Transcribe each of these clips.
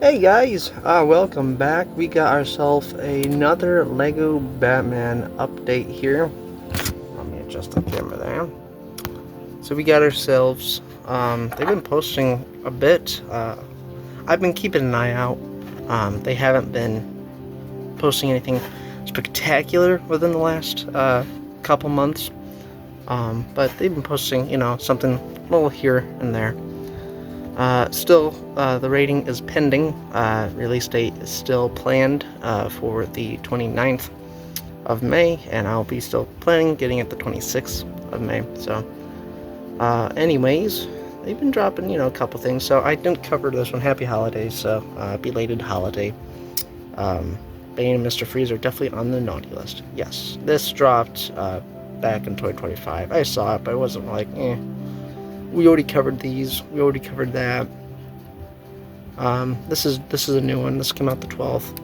Hey guys, welcome back. We got ourselves another Lego Batman update here. Let me adjust the camera there. So we got ourselves, they've been posting a bit. I've been keeping an eye out. They haven't been posting anything spectacular within the last couple months. But they've been posting, something a little here and there. Still, the rating is pending. Release date is still planned for the 29th of May, and I'll be still planning getting it the 26th of May. So, anyways, they've been dropping, a couple things. So I didn't cover this one. Happy holidays, so belated holiday. Bane and Mr. Freeze are definitely on the naughty list. Yes, this dropped back in 2025. I saw it, but I wasn't like, we already covered these. We already covered that. This is a new one. This came out the 12th.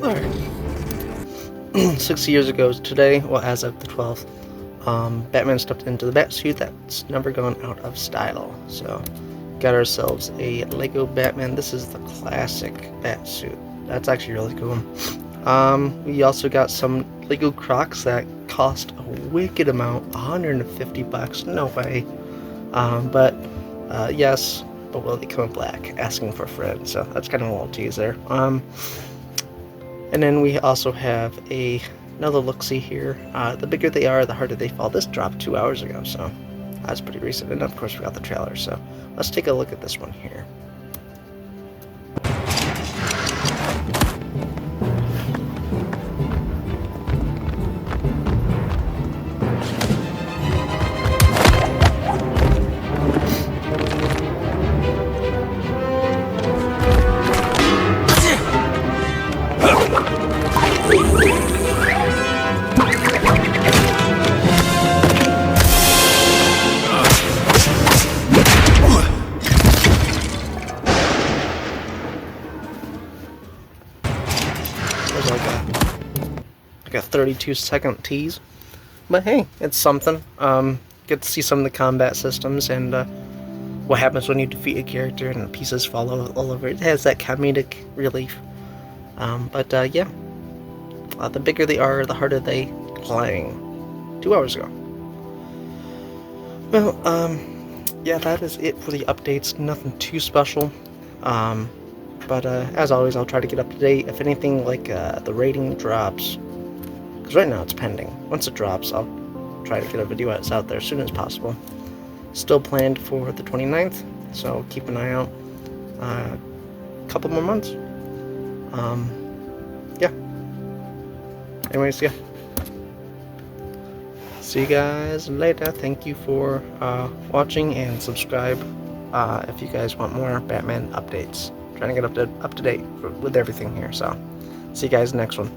Alright. 6 years ago today, well, as of the 12th, Batman stepped into the Batsuit that's never gone out of style. So, got ourselves a Lego Batman. This is the classic Batsuit. That's actually really cool. We also got some Lego Crocs that cost a wicked amount, 150 bucks. No way. Yes, but will they come in black? Asking for a friend. So that's kind of a little teaser. And then we also have another look-see here. The bigger they are, the harder they fall. This dropped 2 hours ago, so that's pretty recent. And of course, we got the trailer. So let's take a look at this one here. There's like a 32-second tease, but hey, it's something. Get to see some of the combat systems and what happens when you defeat a character and the pieces fall all over. It has that comedic relief. Yeah, the bigger they are, the harder they climb. 2 hours ago. Well, yeah, that is it for the updates. Nothing too special. As always, I'll try to get up to date. If anything, like the rating drops, because right now it's pending. Once it drops, I'll try to get a video out there as soon as possible. Still planned for the 29th, so keep an eye out. A couple more months. Yeah. Anyways, yeah. See you guys later. Thank you for watching, and subscribe if you guys want more Batman updates. Trying to get up to date with everything here. So, see you guys next one.